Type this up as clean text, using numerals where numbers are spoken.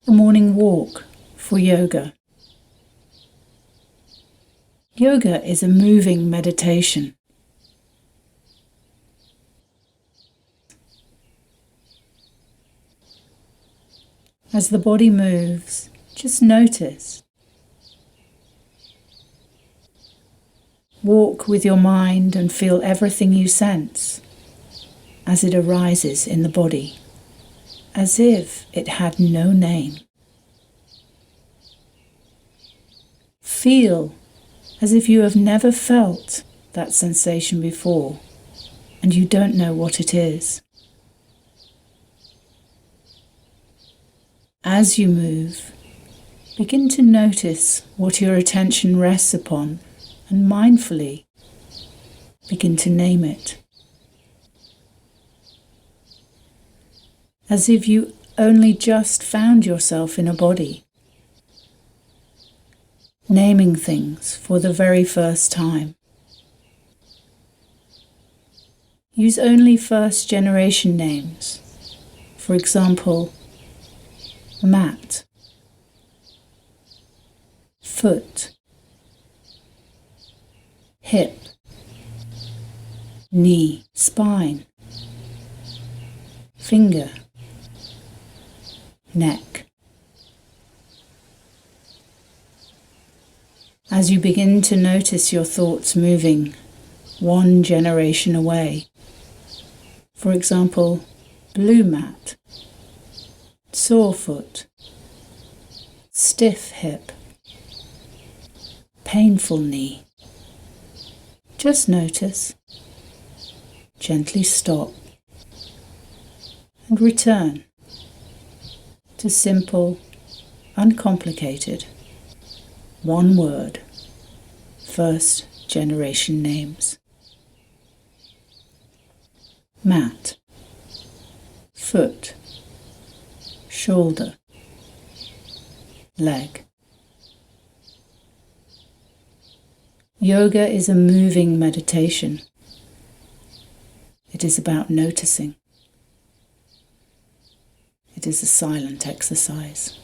The morning walk for yoga. Yoga is a moving meditation. As the body moves, just notice. Walk with your mind and feel everything you sense as it arises in the body, as if it had no name. Feel as if you have never felt that sensation before and you don't know what it is. As you move, begin to notice what your attention rests upon and mindfully begin to name it. As if you only just found yourself in a body, naming things for the very first time. Use only first generation names. For example, mat, foot, hip, knee, spine, finger, neck. As you begin to notice your thoughts moving one generation away, for example, blue mat, sore foot, stiff hip, painful knee. Just notice, gently stop, and return to simple, uncomplicated, one word, first generation names. Mat, foot, shoulder, leg. Yoga is a moving meditation. It is about noticing. It is a silent exercise.